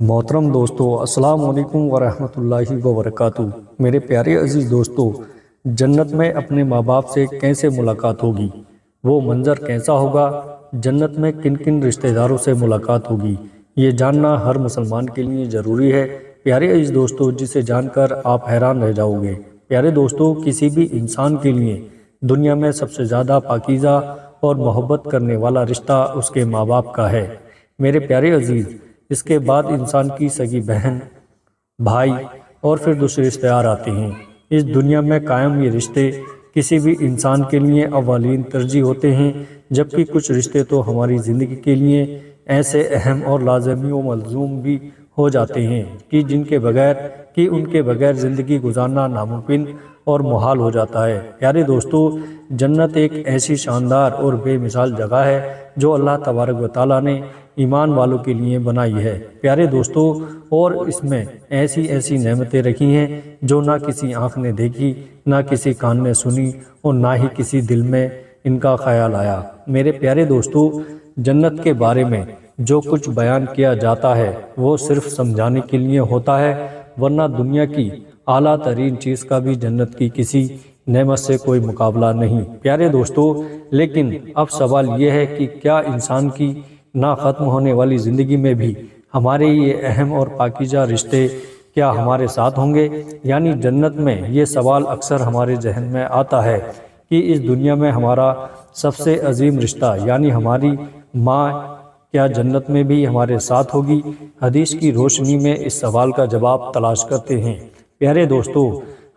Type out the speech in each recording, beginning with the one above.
محترم دوستو، السلام علیکم ورحمۃ اللہ وبرکاتہ۔ میرے پیارے عزیز دوستو، جنت میں اپنے ماں باپ سے کیسے ملاقات ہوگی؟ وہ منظر کیسا ہوگا؟ جنت میں کن کن رشتہ داروں سے ملاقات ہوگی؟ یہ جاننا ہر مسلمان کے لیے ضروری ہے پیارے عزیز دوستو، جسے جان کر آپ حیران رہ جاؤ گے۔ پیارے دوستو، کسی بھی انسان کے لیے دنیا میں سب سے زیادہ پاکیزہ اور محبت کرنے والا رشتہ اس کے ماں باپ کا ہے۔ میرے پیارے عزیز، اس کے بعد انسان کی سگی بہن، بھائی اور پھر دوسرے رشتے دار آتے ہیں۔ اس دنیا میں قائم یہ رشتے کسی بھی انسان کے لیے اولین ترجیح ہوتے ہیں، جبکہ کچھ رشتے تو ہماری زندگی کے لیے ایسے اہم اور لازمی و ملزوم بھی ہو جاتے ہیں کہ ان کے بغیر زندگی گزارنا ناممکن اور محال ہو جاتا ہے۔ پیارے دوستو، جنت ایک ایسی شاندار اور بے مثال جگہ ہے جو اللہ تبارک و تعالیٰ نے ایمان والوں کے لیے بنائی ہے۔ پیارے دوستو، اور اس میں ایسی نعمتیں رکھی ہیں جو نہ کسی آنکھ نے دیکھی، نہ کسی کان نے سنی اور نہ ہی کسی دل میں ان کا خیال آیا۔ میرے پیارے دوستو، جنت کے بارے میں جو کچھ بیان کیا جاتا ہے وہ صرف سمجھانے کے لیے ہوتا ہے، ورنہ دنیا کی اعلیٰ ترین چیز کا بھی جنت کی کسی نعمت سے کوئی مقابلہ نہیں۔ پیارے دوستو، لیکن اب سوال یہ ہے کہ کیا انسان کی نہ ختم ہونے والی زندگی میں بھی ہمارے یہ اہم اور پاکیزہ رشتے کیا ہمارے ساتھ ہوں گے؟ یعنی جنت میں یہ سوال اکثر ہمارے ذہن میں آتا ہے کہ اس دنیا میں ہمارا سب سے عظیم رشتہ یعنی ہماری ماں کیا جنت میں بھی ہمارے ساتھ ہوگی؟ حدیث کی روشنی میں اس سوال کا جواب تلاش کرتے ہیں۔ پیارے دوستو،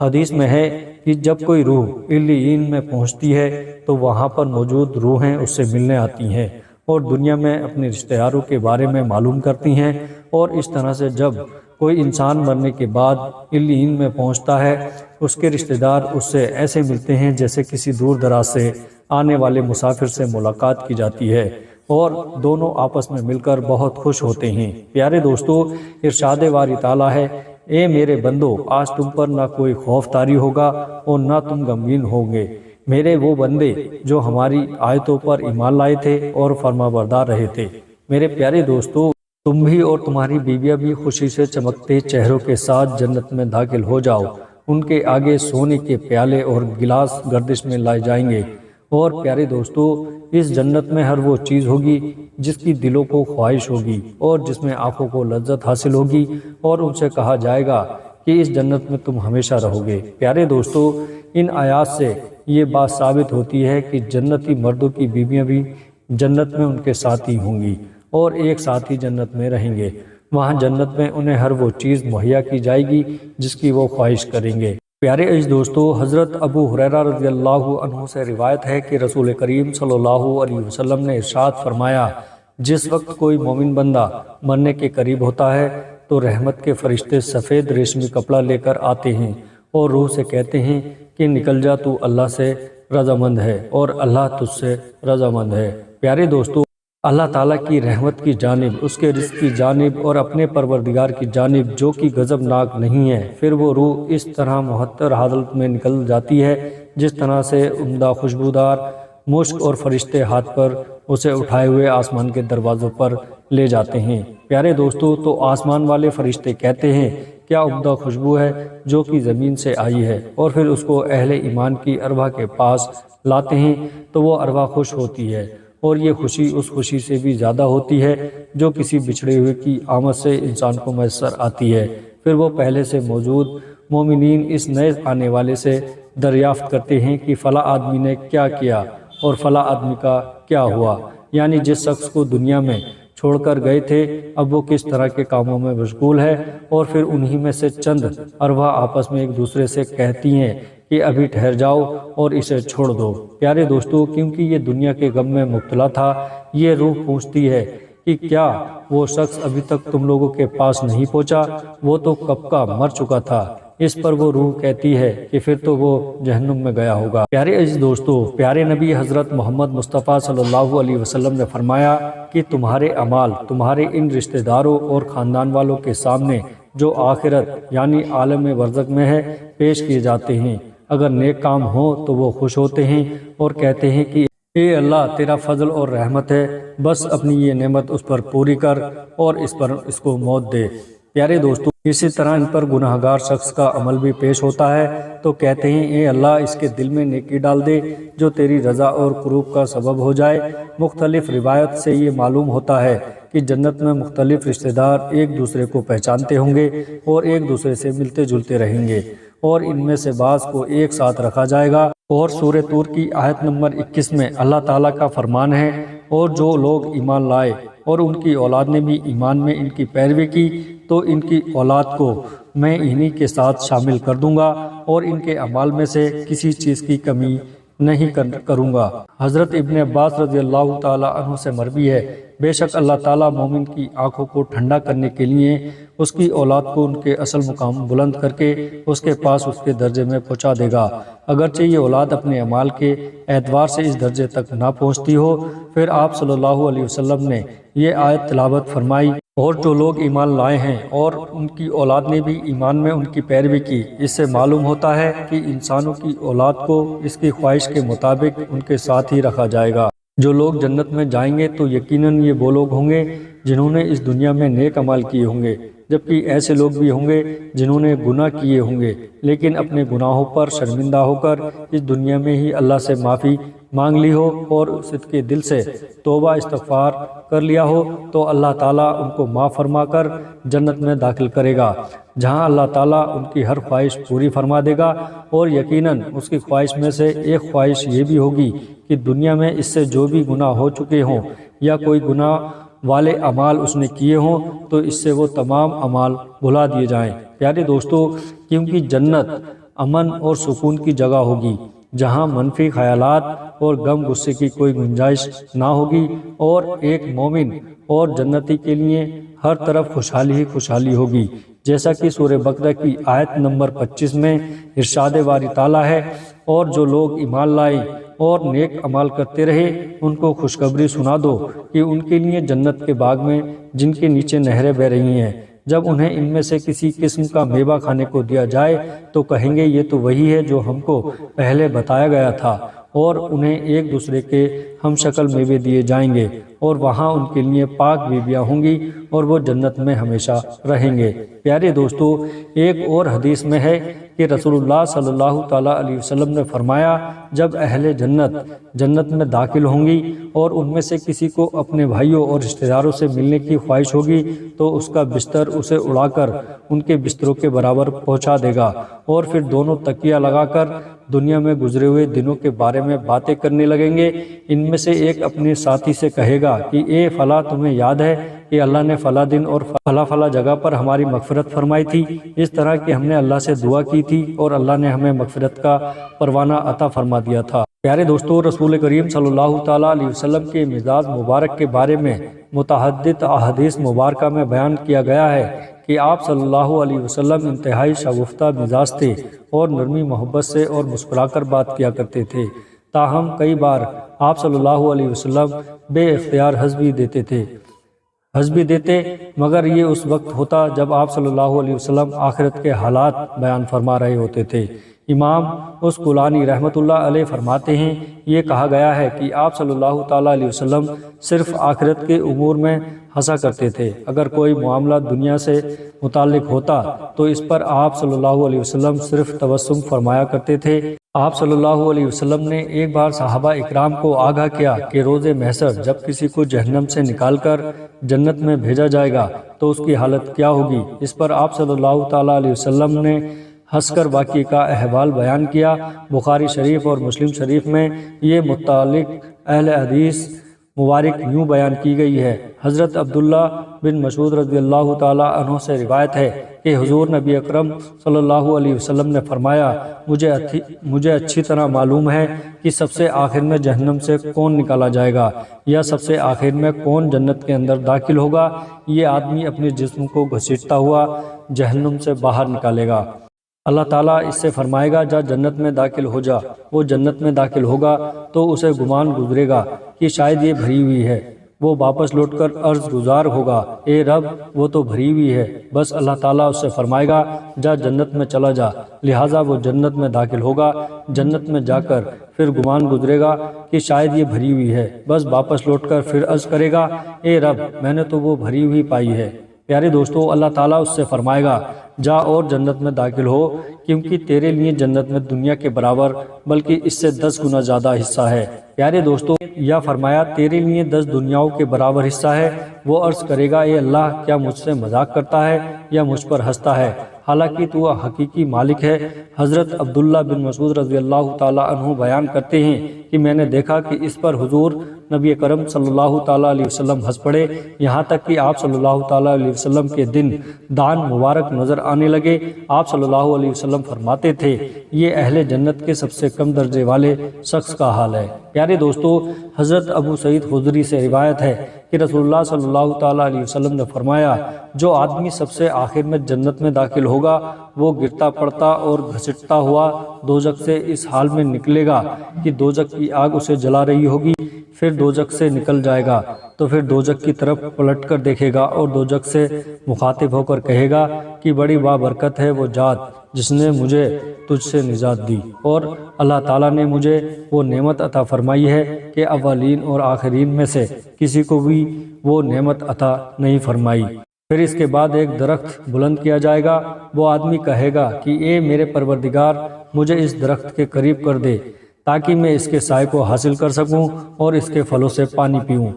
حدیث میں ہے کہ جب کوئی روح علیین میں پہنچتی ہے تو وہاں پر موجود روحیں اس سے ملنے آتی ہیں اور دنیا میں اپنے رشتہ داروں کے بارے میں معلوم کرتی ہیں، اور اس طرح سے جب کوئی انسان مرنے کے بعد علیین میں پہنچتا ہے، اس کے رشتہ دار اس سے ایسے ملتے ہیں جیسے کسی دور دراز سے آنے والے مسافر سے ملاقات کی جاتی ہے، اور دونوں آپس میں مل کر بہت خوش ہوتے ہیں۔ پیارے دوستو، ارشاد باری تعالیٰ ہے، اے میرے بندو، آج تم پر نہ کوئی خوف طاری ہوگا اور نہ تم غمگین ہوں گے، میرے وہ بندے جو ہماری آیتوں پر ایمان لائے تھے اور فرما بردار رہے تھے۔ میرے پیارے دوستو، تم بھی اور تمہاری بیویاں بھی خوشی سے چمکتے چہروں کے ساتھ جنت میں داخل ہو جاؤ۔ ان کے آگے سونے کے پیالے اور گلاس گردش میں لائے جائیں گے، اور پیارے دوستو، اس جنت میں ہر وہ چیز ہوگی جس کی دلوں کو خواہش ہوگی اور جس میں آنکھوں کو لذت حاصل ہوگی، اور ان سے کہا جائے گا کہ اس جنت میں تم ہمیشہ رہو گے۔ پیارے دوستو، ان آیات سے یہ بات ثابت ہوتی ہے کہ جنتی مردوں کی بیویاں بھی جنت میں ان کے ساتھی ہوں گی اور ایک ساتھ ہی جنت میں رہیں گے۔ وہاں جنت میں انہیں ہر وہ چیز مہیا کی جائے گی جس کی وہ خواہش کریں گے۔ پیارے عزیز دوستو، حضرت ابو ہریرہ رضی اللہ عنہ سے روایت ہے کہ رسول کریم صلی اللہ علیہ وسلم نے ارشاد فرمایا، جس وقت کوئی مومن بندہ مرنے کے قریب ہوتا ہے تو رحمت کے فرشتے سفید ریشمی کپڑا لے کر آتے ہیں اور روح سے کہتے ہیں کہ نکل جا، تو اللہ سے رضامند ہے اور اللہ تجھ سے رضامند ہے۔ پیارے دوستو، اللہ تعالیٰ کی رحمت کی جانب، اس کے رزق کی جانب اور اپنے پروردگار کی جانب جو کہ غضبناک نہیں ہے، پھر وہ روح اس طرح معطر حالت میں نکل جاتی ہے جس طرح سے عمدہ خوشبودار مشک، اور فرشتے ہاتھ پر اسے اٹھائے ہوئے آسمان کے دروازوں پر لے جاتے ہیں۔ پیارے دوستو، تو آسمان والے فرشتے کہتے ہیں کیا عمدہ خوشبو ہے جو کہ زمین سے آئی ہے، اور پھر اس کو اہل ایمان کی ارواح کے پاس لاتے ہیں تو وہ ارواح خوش ہوتی ہے، اور یہ خوشی اس خوشی سے بھی زیادہ ہوتی ہے جو کسی بچھڑے ہوئے کی آمد سے انسان کو میسر آتی ہے۔ پھر وہ پہلے سے موجود مومنین اس نئے آنے والے سے دریافت کرتے ہیں کہ فلاں آدمی نے کیا کیا اور فلاں آدمی کا کیا ہوا، یعنی جس شخص کو دنیا میں چھوڑ کر گئے تھے اب وہ کس طرح کے کاموں میں مشغول ہے، اور پھر انہی میں سے چند ارواح آپس میں ایک دوسرے سے کہتی ہیں کہ ابھی ٹھہر جاؤ اور اسے چھوڑ دو۔ پیارے دوستو، کیونکہ یہ دنیا کے غم میں مبتلا تھا، یہ روح پوچھتی ہے کہ کیا وہ شخص ابھی تک تم لوگوں کے پاس نہیں پہنچا؟ وہ تو کب کا مر چکا تھا۔ اس پر وہ روح کہتی ہے کہ پھر تو وہ جہنم میں گیا ہوگا۔ پیارے عزیز دوستو، پیارے نبی حضرت محمد مصطفیٰ صلی اللہ علیہ وسلم نے فرمایا کہ تمہارے اعمال تمہارے ان رشتہ داروں اور خاندان والوں کے سامنے جو آخرت یعنی عالم برزخ میں ہے پیش کیے جاتے ہیں۔ اگر نیک کام ہو تو وہ خوش ہوتے ہیں اور کہتے ہیں کہ اے اللہ، تیرا فضل اور رحمت ہے بس اپنی یہ نعمت اس پر پوری کر اور اس کو موت دے۔ پیارے دوستو، اسی طرح ان پر گناہگار شخص کا عمل بھی پیش ہوتا ہے تو کہتے ہیں اے اللہ اس کے دل میں نیکی ڈال دے جو تیری رضا اور قرب کا سبب ہو جائے۔ مختلف روایت سے یہ معلوم ہوتا ہے کہ جنت میں مختلف رشتہ دار ایک دوسرے کو پہچانتے ہوں گے اور ایک دوسرے سے ملتے جلتے رہیں گے، اور ان میں سے بعض کو ایک ساتھ رکھا جائے گا۔ اور سورہ طور کی آیت نمبر 21 میں اللہ تعالیٰ کا فرمان ہے، اور جو لوگ ایمان لائے اور ان کی اولاد نے بھی ایمان میں ان کی پیروی کی تو ان کی اولاد کو میں انہی کے ساتھ شامل کر دوں گا اور ان کے اعمال میں سے کسی چیز کی کمی نہیں کروں گا۔ حضرت ابن عباس رضی اللہ تعالیٰ عنہ سے مروی ہے، بے شک اللہ تعالیٰ مومن کی آنکھوں کو ٹھنڈا کرنے کے لیے اس کی اولاد کو ان کے اصل مقام بلند کر کے اس کے پاس اس کے درجے میں پہنچا دے گا، اگرچہ یہ اولاد اپنے اعمال کے اعتبار سے اس درجے تک نہ پہنچتی ہو۔ پھر آپ صلی اللہ علیہ وسلم نے یہ آیت تلاوت فرمائی، اور جو لوگ ایمان لائے ہیں اور ان کی اولاد نے بھی ایمان میں ان کی پیروی کی، اس سے معلوم ہوتا ہے کہ انسانوں کی اولاد کو اس کی خواہش کے مطابق ان کے ساتھ ہی رکھا جائے گا۔ جو لوگ جنت میں جائیں گے تو یقیناً یہ وہ لوگ ہوں گے جنہوں نے اس دنیا میں نیک اعمال کیے ہوں گے، جبکہ ایسے لوگ بھی ہوں گے جنہوں نے گناہ کیے ہوں گے لیکن اپنے گناہوں پر شرمندہ ہو کر اس دنیا میں ہی اللہ سے معافی مانگ لی ہو اور صدقے دل سے توبہ استغفار کر لیا ہو تو اللہ تعالیٰ ان کو معاف فرما کر جنت میں داخل کرے گا، جہاں اللہ تعالیٰ ان کی ہر خواہش پوری فرما دے گا۔ اور یقیناً اس کی خواہش میں سے ایک خواہش یہ بھی ہوگی کہ دنیا میں اس سے جو بھی گناہ ہو چکے ہوں یا کوئی گناہ والے اعمال اس نے کیے ہوں تو اس سے وہ تمام اعمال بھلا دیے جائیں۔ پیارے دوستو، کیونکہ جنت امن اور سکون کی جگہ ہوگی جہاں منفی خیالات اور غم غصے کی کوئی گنجائش نہ ہوگی، اور ایک مومن اور جنتی کے لیے ہر طرف خوشحالی ہی خوشحالی ہوگی، جیسا کہ سورہ بقرہ کی آیت نمبر 25 میں ارشاد باری تعالیٰ ہے، اور جو لوگ ایمان لائے اور نیک عمل کرتے رہے ان کو خوشخبری سنا دو کہ ان کے لیے جنت کے باغ میں جن کے نیچے نہریں بہہ رہی ہیں، جب انہیں ان میں سے کسی قسم کا میوہ کھانے کو دیا جائے تو کہیں گے یہ تو وہی ہے جو ہم کو پہلے بتایا گیا تھا، اور انہیں ایک دوسرے کے ہم شکل میوے دیے جائیں گے، اور وہاں ان کے لیے پاک بیویاں ہوں گی اور وہ جنت میں ہمیشہ رہیں گے۔ پیارے دوستو، ایک اور حدیث میں ہے کہ رسول اللہ صلی اللہ تعالیٰ علیہ وسلم نے فرمایا، جب اہل جنت میں داخل ہوں گی اور ان میں سے کسی کو اپنے بھائیوں اور رشتہ داروں سے ملنے کی خواہش ہوگی تو اس کا بستر اسے اڑا کر ان کے بستروں کے برابر پہنچا دے گا، اور پھر دونوں تکیہ لگا کر دنیا میں گزرے ہوئے دنوں کے بارے میں باتیں کرنے لگیں گے۔ ان میں سے ایک اپنے ساتھی سے کہے گا کہ اے فلاں، تمہیں یاد ہے کہ اللہ نے فلاں دن اور فلاں جگہ پر ہماری مغفرت فرمائی تھی، اس طرح کہ ہم نے اللہ سے دعا کی تھی اور اللہ نے ہمیں مغفرت کا پروانہ عطا فرما دیا تھا۔ پیارے دوستو، رسول کریم صلی اللہ تعالیٰ علیہ وسلم کے مزاج مبارک کے بارے میں متعدد احادیث مبارکہ میں بیان کیا گیا ہے کہ آپ صلی اللہ علیہ وسلم انتہائی شگفتہ مزاج تھے اور نرمی محبت سے اور مسکرا کر بات کیا کرتے تھے، تاہم کئی بار آپ صلی اللہ علیہ وسلم بے اختیار ہنس بھی دیتے، مگر یہ اس وقت ہوتا جب آپ صلی اللہ علیہ وسلم آخرت کے حالات بیان فرما رہے ہوتے تھے۔ امام اسقلانی رحمۃ اللہ علیہ فرماتے ہیں، یہ کہا گیا ہے کہ آپ صلی اللہ تعالیٰ علیہ وسلم صرف آخرت کے امور میں ہنسا کرتے تھے، اگر کوئی معاملہ دنیا سے متعلق ہوتا تو اس پر آپ صلی اللہ علیہ وسلم صرف تبسم فرمایا کرتے تھے۔ آپ صلی اللہ علیہ وسلم نے ایک بار صحابہ اکرام کو آگاہ کیا کہ روز محشر جب کسی کو جہنم سے نکال کر جنت میں بھیجا جائے گا تو اس کی حالت کیا ہوگی؟ اس پر آپ صلی اللہ تعالیٰ علیہ وسلم نے ہنس کر واقعے کا احوال بیان کیا۔ بخاری شریف اور مسلم شریف میں یہ متعلق اہل حدیث مبارک یوں بیان کی گئی ہے۔ حضرت عبداللہ بن مسعود رضی اللہ تعالیٰ عنہ سے روایت ہے کہ حضور نبی اکرم صلی اللہ علیہ وسلم نے فرمایا، مجھے اچھی طرح معلوم ہے کہ سب سے آخر میں جہنم سے کون نکالا جائے گا یا سب سے آخر میں کون جنت کے اندر داخل ہوگا۔ یہ آدمی اپنے جسم کو گھسیٹتا ہوا جہنم سے باہر نکالے گا۔ اللہ تعالیٰ اس سے فرمائے گا، جا جنت میں داخل ہو جا۔ وہ جنت میں داخل ہوگا تو اسے گمان گزرے گا کہ شاید یہ بھری ہوئی ہے، وہ واپس لوٹ کر عرض گزار ہوگا اے رب وہ تو بھری ہوئی ہے، بس اللہ تعالیٰ اس سے فرمائے گا جا جنت میں چلا جا، لہٰذا وہ جنت میں داخل ہوگا۔ جنت میں جا کر پھر گمان گزرے گا کہ شاید یہ بھری ہوئی ہے، بس واپس لوٹ کر پھر عرض کرے گا اے رب میں نے تو وہ بھری ہوئی پائی ہے۔ پیارے دوستو، اللہ تعالیٰ اس سے فرمائے گا جا اور جنت میں داخل ہو، کیونکہ تیرے لیے جنت میں دنیا کے برابر بلکہ اس سے 10 گنا زیادہ حصہ ہے۔ پیارے دوستو، یا فرمایا تیرے لیے 10 دنیاؤں کے برابر حصہ ہے۔ وہ عرض کرے گا اے اللہ کیا مجھ سے مذاق کرتا ہے یا مجھ پر ہنستا ہے، حالانکہ تو حقیقی مالک ہے۔ حضرت عبداللہ بن مسعود رضی اللہ تعالیٰ عنہ بیان کرتے ہیں کہ میں نے دیکھا کہ اس پر حضور نبی کرم صلی اللہ تعالیٰ علیہ وسلم ہنس پڑے، یہاں تک کہ آپ صلی اللہ تعالیٰ علیہ وسلم کے دن دان مبارک نظر آنے لگے۔ آپ صلی اللہ علیہ وسلم فرماتے تھے یہ اہل جنت کے سب سے کم درجے والے شخص کا حال ہے۔ پیارے دوستو، حضرت ابو سعید خدری سے روایت ہے کہ رسول اللہ صلی اللہ تعالیٰ علیہ وسلم نے فرمایا جو آدمی سب سے آخر میں جنت میں داخل ہوگا وہ گرتا پڑتا اور گھسٹتا ہوا دوزخ سے اس حال میں نکلے گا کہ دوزخ کی آگ اسے جلا رہی ہوگی، پھر دوزخ سے نکل جائے گا تو پھر دوزخ کی طرف پلٹ کر دیکھے گا اور دوزخ سے مخاطب ہو کر کہے گا کہ بڑی بابرکت ہے وہ ذات جس نے مجھے تجھ سے نجات دی، اور اللہ تعالیٰ نے مجھے وہ نعمت عطا فرمائی ہے کہ اولین اور آخرین میں سے کسی کو بھی وہ نعمت عطا نہیں فرمائی۔ پھر اس کے بعد ایک درخت بلند کیا جائے گا، وہ آدمی کہے گا کہ اے میرے پروردگار مجھے اس درخت کے قریب کر دے تاکہ میں اس کے سائے کو حاصل کر سکوں اور اس کے پھلوں سے پانی پیوں۔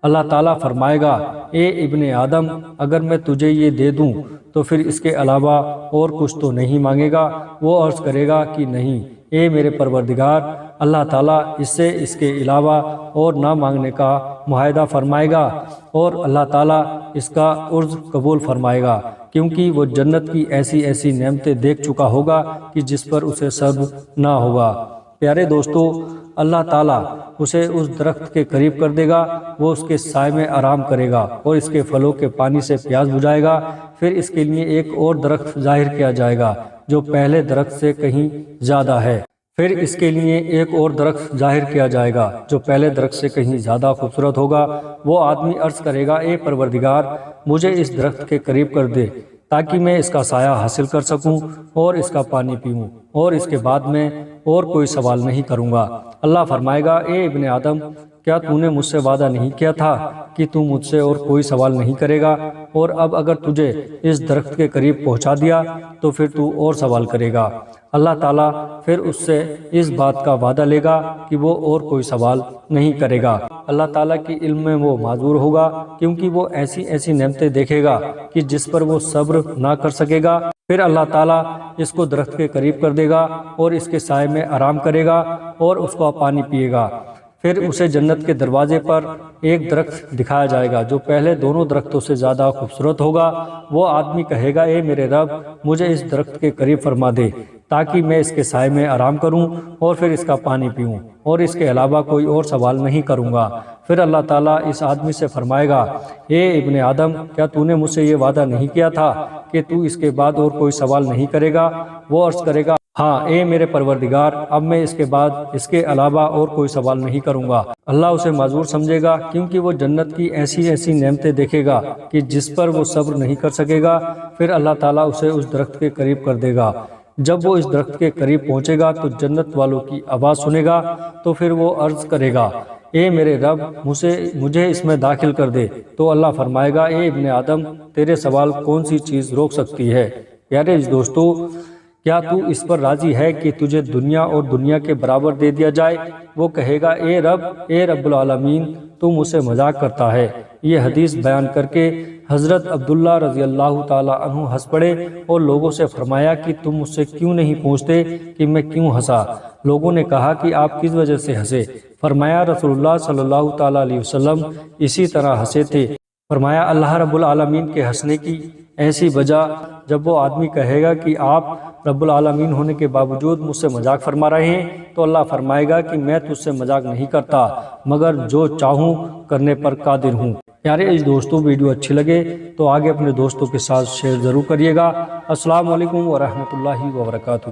اللہ تعالیٰ فرمائے گا اے ابن آدم اگر میں تجھے یہ دے دوں تو پھر اس کے علاوہ اور کچھ تو نہیں مانگے گا؟ وہ عرض کرے گا کہ نہیں اے میرے پروردگار۔ اللہ تعالیٰ اس سے اس کے علاوہ اور نہ مانگنے کا معاہدہ فرمائے گا اور اللہ تعالیٰ اس کا عرض قبول فرمائے گا، کیونکہ وہ جنت کی ایسی ایسی نعمتیں دیکھ چکا ہوگا کہ جس پر اسے صبر نہ ہوگا۔ پیارے دوستو، اللہ تعالیٰ اسے اس درخت کے قریب کر دے گا، وہ اس کے سائے میں آرام کرے گا اور اس کے پھلوں کے پانی سے پیاس بجھائے گا۔ پھر اس کے لیے ایک اور درخت ظاہر کیا جائے گا جو پہلے درخت سے کہیں زیادہ ہے۔ پھر اس کے لیے ایک اور درخت ظاہر کیا جائے گا جو پہلے درخت سے کہیں زیادہ خوبصورت ہوگا۔ وہ آدمی عرض کرے گا اے پروردگار مجھے اس درخت کے قریب کر دے تاکہ میں اس کا سایہ حاصل کر سکوں اور اس کا پانی پیوں، اور اس کے بعد میں اور کوئی سوال نہیں کروں گا۔ اللہ فرمائے گا اے ابن آدم کیا تو نے مجھ سے وعدہ نہیں کیا تھا کہ تو مجھ سے اور کوئی سوال نہیں کرے گا؟ اور اب اگر تجھے اس درخت کے قریب پہنچا دیا تو پھر تو اور سوال کرے گا۔ اللہ تعالیٰ پھر اس سے اس بات کا وعدہ لے گا کہ وہ اور کوئی سوال نہیں کرے گا۔ اللہ تعالیٰ کی علم میں وہ معذور ہوگا کیونکہ وہ ایسی ایسی نعمتیں دیکھے گا کہ جس پر وہ صبر نہ کر سکے گا۔ پھر اللہ تعالیٰ اس کو درخت کے قریب کر دے گا اور اس کے سائے میں آرام کرے گا اور اس کو پانی پیے گا۔ پھر اسے جنت کے دروازے پر ایک درخت دکھایا جائے گا جو پہلے دونوں درختوں سے زیادہ خوبصورت ہوگا۔ وہ آدمی کہے گا اے میرے رب مجھے اس درخت کے قریب فرما دے تاکہ میں اس کے سائے میں آرام کروں اور پھر اس کا پانی پیوں اور اس کے علاوہ کوئی اور سوال نہیں کروں گا۔ پھر اللہ تعالیٰ اس آدمی سے فرمائے گا اے ابن آدم کیا تو نے مجھ سے یہ وعدہ نہیں کیا تھا کہ تو اس کے بعد اور کوئی سوال نہیں کرے گا؟ وہ عرض کرے گا ہاں اے میرے پروردگار اب میں اس کے بعد اس کے علاوہ اور کوئی سوال نہیں کروں گا۔ اللہ اسے معذور سمجھے گا کیونکہ وہ جنت کی ایسی ایسی نعمتیں دیکھے گا کہ جس پر وہ صبر نہیں کر سکے گا۔ پھر اللہ تعالیٰ اسے اس درخت کے قریب کر دے گا۔ جب وہ اس درخت کے قریب پہنچے گا تو جنت والوں کی آواز سنے گا تو پھر وہ عرض کرے گا اے میرے رب مجھے اس میں داخل کر دے۔ تو اللہ فرمائے گا اے ابن آدم تیرے سوال کون سی چیز روک سکتی ہے؟ پیارے دوستو، کیا تو اس پر راضی ہے کہ تجھے دنیا اور دنیا کے برابر دے دیا جائے؟ وہ کہے گا اے رب العالمین تو مجھ سے مذاق کرتا ہے۔ یہ حدیث بیان کر کے حضرت عبداللہ رضی اللہ تعالیٰ عنہ ہنس پڑے اور لوگوں سے فرمایا کہ تم مجھ سے کیوں نہیں پوچھتے کہ میں کیوں ہنسا؟ لوگوں نے کہا کہ آپ کس وجہ سے ہنسے؟ فرمایا رسول اللہ صلی اللہ تعالیٰ علیہ وسلم اسی طرح ہنسے تھے۔ فرمایا اللہ رب العالمین کے ہنسنے کی ایسی وجہ جب وہ آدمی کہے گا کہ آپ رب العالمین ہونے کے باوجود مجھ سے مذاق فرما رہے ہیں تو اللہ فرمائے گا کہ میں تجھ سے مذاق نہیں کرتا مگر جو چاہوں کرنے پر قادر ہوں۔ پیارے دوستوں، ویڈیو اچھی لگے تو آگے اپنے دوستوں کے ساتھ شیئر ضرور کریے گا۔ السلام علیکم ورحمۃ اللہ وبرکاتہ۔